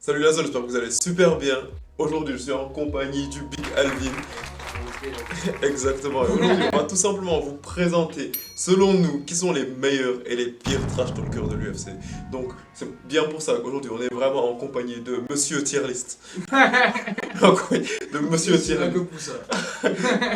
Salut la zone, j'espère que vous allez super bien. Aujourd'hui, je suis en compagnie du Big Alvin. Exactement. Et aujourd'hui, on va tout simplement vous présenter, selon nous, qui sont les meilleurs et les pires trash talkers de l'UFC. Donc, c'est bien pour ça qu'aujourd'hui, on est vraiment en compagnie de Monsieur Tierlist. En compagnie de Monsieur Tierlist. pour ça.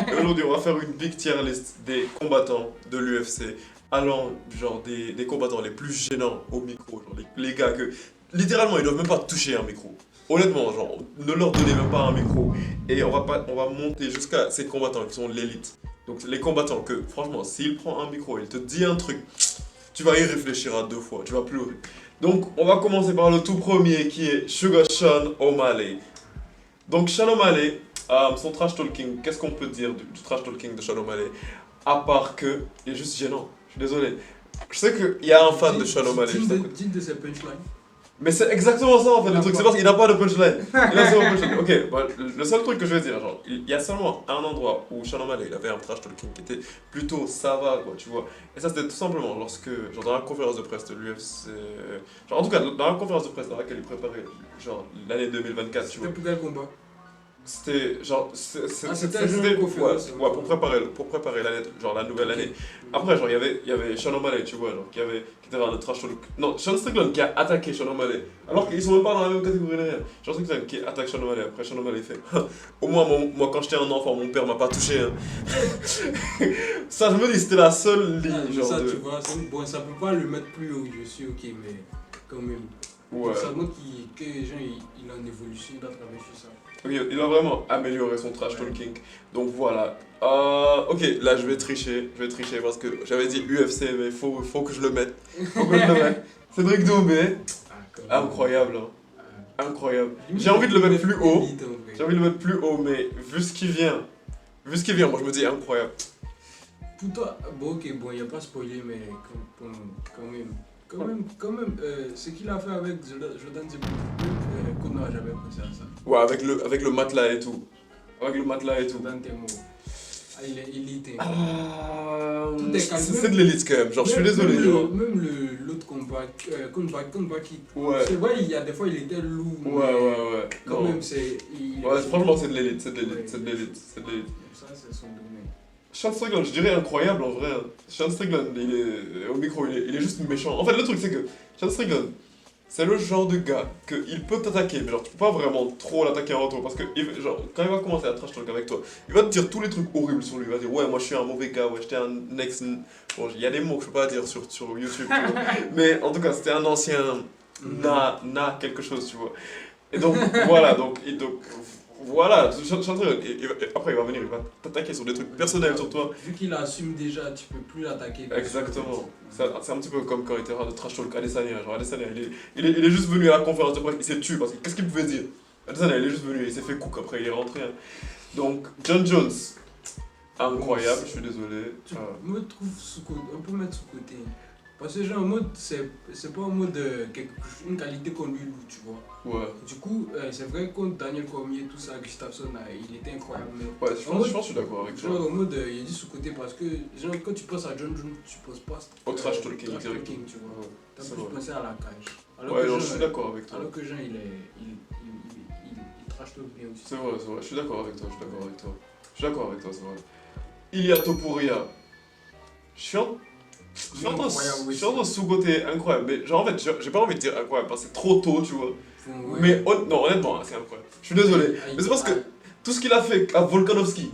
Et aujourd'hui, on va faire une big tier list des combattants de l'UFC, allant genre des combattants les plus gênants au micro, genre les gars que littéralement ils doivent même pas toucher un micro. Honnêtement, genre ne leur donnez même pas un micro et on va monter jusqu'à ces combattants qui sont l'élite. Donc les combattants que franchement, s'il prend un micro, il te dit un truc, tu vas y réfléchir à deux fois, tu vas pleurer. Donc on va commencer par le tout premier qui est Sugar Sean O'Malley. Donc Sean O'Malley, son trash talking, qu'est-ce qu'on peut dire du trash talking de Sean O'Malley? À part que, il est juste gênant, je suis désolé. Je sais qu'il y a un fan de Sean O'Malley. Dites de ses punchlines. Mais c'est exactement ça en fait le truc, c'est parce qu'il n'a pas de punchline. Il a zéro punchline. Ok, bah, le seul truc que je vais dire, genre, il y a seulement un endroit où Sean O'Malley il avait un trash talking qui était plutôt ça va quoi, tu vois. Et ça c'était tout simplement lorsque, genre dans la conférence de presse de l'UFC, genre en tout cas dans la conférence de presse dans laquelle il préparait, genre l'année 2024, tu vois. C'était pour quel combat? C'était genre c'était une conférence. ouais, pour préparer l'année, genre la nouvelle année. Après genre il y avait Sean O'Malley, tu vois, genre qui était dans le trash talk. Non, Sean Strickland qui a attaqué Sean O'Malley alors qu'ils sont même pas dans la même catégorie ni rien. Sean Strickland qui attaque Sean O'Malley, après Sean O'Malley fait au moins moi quand j'étais un enfant mon père m'a pas touché hein. Ça je me dis c'était la seule ligne genre ça de... tu vois, bon ça peut pas le mettre plus haut, je suis ok mais quand même. Ouais. Ça montre que les gens il a une évolution, il doit travailler sur ça. Il a vraiment amélioré son trash talking. Donc voilà. Ok, là je vais tricher parce que j'avais dit UFC, mais faut que je le mette. Faut que je le mette. Cédric Doumbé, incroyable. Hein. Incroyable. J'ai envie de le mettre plus haut. J'ai envie de le mettre plus haut, mais vu ce qui vient, moi je me dis incroyable. Pour toi, bon ok, bon il n'y a pas spoilé, mais quand même, ce qu'il a fait avec Jordan Zemmour, qu'on n'a jamais pensé à ça. Ouais, avec le matelas et tout. Avec le matelas et tout. Jordan Zemmour. Ah, il est élite. Tout est calme. C'est de l'élite quand même, genre je suis désolé. Même l'autre combat qui. Ouais. C'est vrai, il y a des fois il était lourd. Ouais. Quand même, c'est. Ouais, franchement, c'est de l'élite. Ça, c'est son domaine. Sean Strickland, je dirais incroyable en vrai. Sean Strickland, il est au micro, il est juste méchant. En fait, le truc, c'est que Sean Strickland, c'est le genre de gars qu'il peut t'attaquer, mais genre, tu peux pas vraiment trop l'attaquer en retour. Parce que, genre, quand il va commencer à trash talk avec toi, il va te dire tous les trucs horribles sur lui. Il va dire, ouais, moi je suis un mauvais gars, ouais, j'étais un ex. Bon, il y a des mots que je peux pas dire sur YouTube, tu vois. Mais en tout cas, c'était un ancien quelque chose, tu vois. Et donc, voilà, voilà, après il va venir, il va t'attaquer sur des trucs personnels sur toi. Vu qu'il assume déjà, tu peux plus l'attaquer. Exactement. C'est un petit peu comme quand il était de trash talk Adesanya. Genre Adesanya, il est juste venu à la conférence de presse, il s'est tué parce que qu'est-ce qu'il pouvait dire? Adesanya, il est juste venu, il s'est fait cook après, il est rentré. Hein. Donc, John Jones, incroyable, je suis désolé. Moi, je trouve on peut mettre sous-côté. Parce que genre, en mode, c'est pas en mode une qualité qu'on lui loue, tu vois. Ouais. Du coup, c'est vrai que contre Daniel Cormier, tout ça, Gustafsson, il était incroyable. Mais ouais, je pense que je suis d'accord avec toi. Genre, en mode, il est dit sous-côté parce que, genre, quand tu penses à John Jones, tu penses pas au trash talking, tu vois. Ouais, t'as plus pensé à la cage. Ouais, je suis d'accord avec toi. Alors que Jean, il trash talk bien aussi. C'est vrai, je suis d'accord avec toi, c'est vrai. Ilia Topuria. Je suis en train de sous-côté incroyable, mais genre en fait j'ai pas envie de dire incroyable parce que c'est trop tôt tu vois. Ouais. Mais non honnêtement c'est incroyable. Je suis désolé, mais c'est parce que tout ce qu'il a fait à Volkanovski,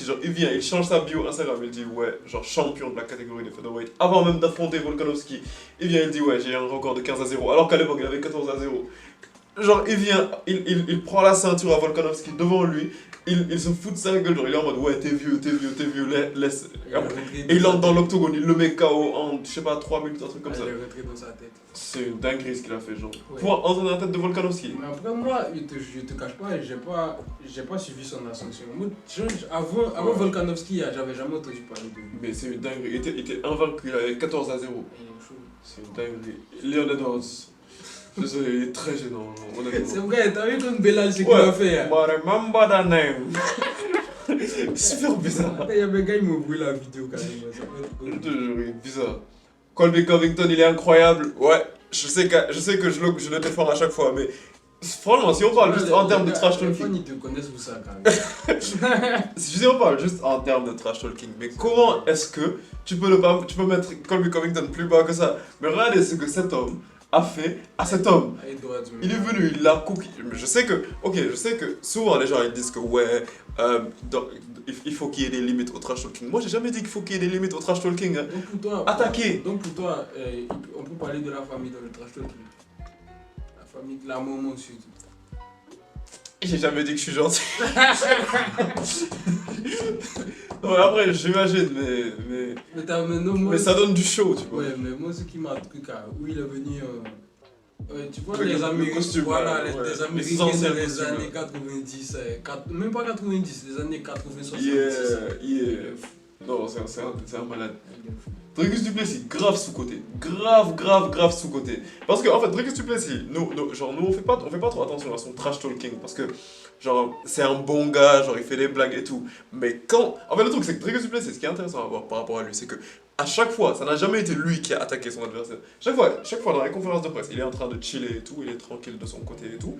genre il vient, il change sa bio Instagram, il dit ouais genre champion de la catégorie des featherweight avant même d'affronter Volkanovski. Il vient il dit ouais j'ai un record de 15-0 alors qu'à l'époque il avait 14-0. Genre il vient, il prend la ceinture à Volkanovski devant lui. Il se fout de sa gueule, genre il est en mode ouais t'es vieux, laisse. Et il entre dans l'octogone, il le met KO en je sais pas 3 minutes, un truc comme ça. Il est rentré dans sa tête. C'est une dinguerie ce qu'il a fait genre. Ouais. Pour entrer dans la tête de Volkanovski. Mais après moi, je te cache pas, j'ai pas suivi son ascension. Moi, avant Volkanovski, j'avais jamais entendu parler de lui. Mais c'est une dinguerie, il était invaincu, il avait 14-0. C'est une dinguerie. Leon Edwards. Désolé, il est très gênant, honnêtement. C'est vrai, t'as vu comme Belal ce qu'il a fait. But remember the name. Super bizarre. Il y avait un gars, il m'a brûlé la vidéo quand même. Ça peut être cool. Je te jure, il est bizarre. Colby Covington, il est incroyable. Ouais, je sais que je le défends à chaque fois, mais franchement, si on parle juste en termes de trash Les talking, fans, ils te connaissent pour ça, quand même. si on parle juste en termes de trash talking, mais comment est-ce que tu peux mettre Colby Covington plus bas que ça? Mais regardez ce que cet homme a fait à cet homme. Il est venu, il l'a cookie. Je sais que souvent les gens ils disent que ouais, il faut qu'il y ait des limites au trash talking. Moi j'ai jamais dit qu'il faut qu'il y ait des limites au trash talking. Hein. Donc pour toi, Attaquer. Donc pour toi, on peut parler de la famille dans le trash talking. La famille de la maman surtout. J'ai jamais dit que je suis gentil. Non, mais après, j'imagine, mais ça donne du show, tu vois. Ouais, mais moi, ce qui m'a truc, où il est venu. Tu vois, Avec les le Américains. costume, Voilà, ouais. les Les Américains anciens dans les costumes, années 90. Même pas 90, les années 80, 70. Yeah. Non, c'est un malade. Dricus Duplessis, grave sous-côté. Grave sous-côté. Parce que, en fait, Dricus Duplessis, nous on fait pas trop attention à son trash talking. Parce que, genre, c'est un bon gars, genre, il fait des blagues et tout. Mais quand. En fait, le truc, c'est que Dricus Duplessis, ce qui est intéressant à voir par rapport à lui, c'est que, à chaque fois, ça n'a jamais été lui qui a attaqué son adversaire. Chaque fois dans les conférences de presse, il est en train de chiller et tout, il est tranquille de son côté et tout.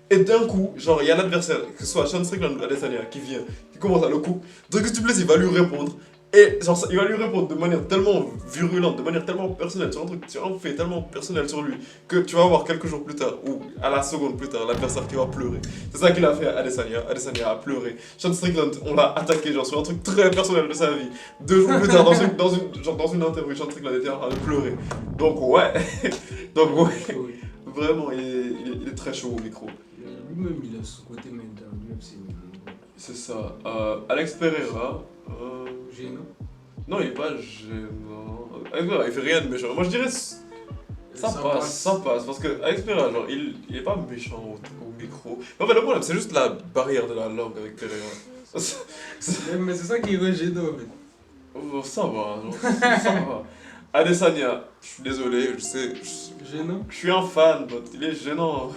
Et d'un coup, genre, il y a l'adversaire, que ce soit Sean Strickland ou Adesanya, qui vient, qui commence à le coup. Dricus Duplessis va lui répondre. Et genre, il va lui répondre de manière tellement virulente, de manière tellement personnelle, sur un fait tellement personnel sur lui, que tu vas voir quelques jours plus tard, ou à la seconde plus tard, l'adversaire qui va pleurer. C'est ça qu'il a fait à Adesanya. Adesanya a pleuré. Sean Strickland, on l'a attaqué genre, sur un truc très personnel de sa vie. 2 jours plus tard, dans une interview, Sean Strickland était en train de pleurer. Donc ouais, vraiment, il est très chaud au micro. Lui-même, il a son côté mental. Lui-même, c'est ça. Alex Pereira. Gênant. Non, il est pas gênant. Il fait rien de méchant. Moi je dirais. Ça passe. Parce que Alex Pereira, genre, il est pas méchant au micro. En fait, le problème, c'est juste la barrière de la langue avec Pereira. Mais c'est ça qui est gênant, en fait. Oh, ça va, genre, ça va. Adesanya, je suis désolé, je sais. Gênant. Je suis un fan, mais il est gênant.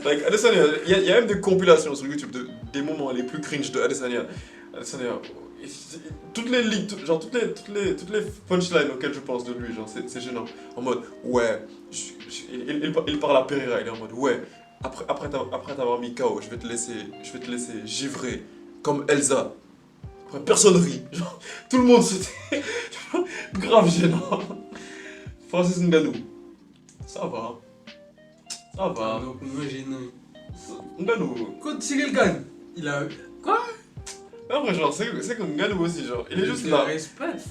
Like, Adesanya, il y a même des compilations sur YouTube des moments les plus cringe de Adesanya. Adesanya, toutes les lignes, toutes les punchlines auxquelles je pense de lui, genre, c'est gênant. En mode, ouais, il parle à Pereira, il est en mode, ouais, après t'avoir mis KO, je vais te laisser givrer, comme Elsa. Après, personne rit, genre, tout le monde c'était grave gênant. Francis Ngannou, ça va. Donc, moi, gênant. Ngannou. Quand Cyril gagne, il a. Quoi? En vrai, genre, c'est comme Ngannou aussi, genre, il est juste là. Je te respecte.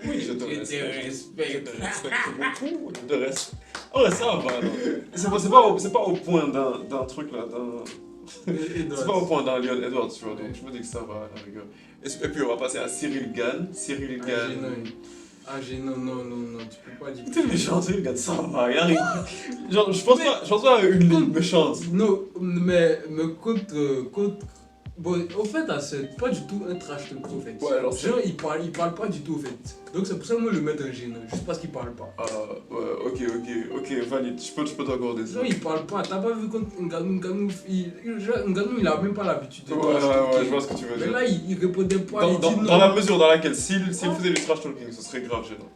Je te respecte beaucoup, de respect. En vrai, ça va, non. C'est pas au point d'un truc là, c'est pas au point d'un Leon Edwards, tu vois, donc je me dis que ça va, à la rigueur. Et puis on va passer à Cyril Gane. Gênant, non, tu peux pas dire. T'es méchant, Cyril Gane, ça va, y'a rien. Genre, je pense pas à une ligne méchante. Non, mais contre. Bon, au fait, c'est pas du tout un trash talk, au fait. Ouais, alors genre, il parle pas du tout, au fait. Donc c'est pour ça que moi, le mettre en gênant, juste parce qu'il parle pas. Ouais, ok, valide, je peux t'accorder ça. Genre, il parle pas, t'as pas vu quand Ngannou, il a même pas l'habitude de ouais, je vois ce que tu veux dire. Mais là, il répondait pas, il dit non. Dans la mesure dans laquelle, s'il faisait du trash talking, ce serait grave gênant.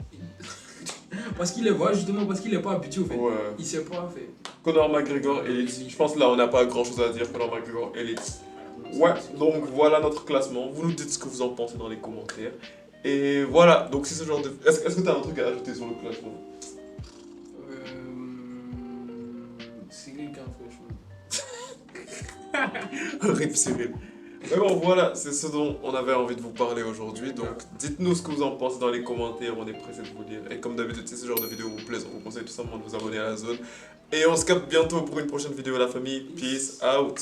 Parce qu'il est, voilà, justement, parce qu'il est pas habitué, au fait. Ouais. Il sait pas, en fait. Conor McGregor, élite. Je pense que là, on n'a pas grand chose à dire. Conor McGregor, élite. Ouais, donc voilà notre classement. Vous nous dites ce que vous en pensez dans les commentaires. Et voilà, donc c'est ce genre de... Est-ce que tu as un truc à ajouter sur le classement? Cyril Gane, franchement. Rip Cyril. Mais bon, voilà, c'est ce dont on avait envie de vous parler aujourd'hui. Donc dites-nous ce que vous en pensez dans les commentaires, on est pressé de vous lire. Et comme d'habitude, si ce genre de vidéo vous plaît, on vous conseille tout simplement de vous abonner à la zone. Et on se capte bientôt pour une prochaine vidéo, la famille. Peace out.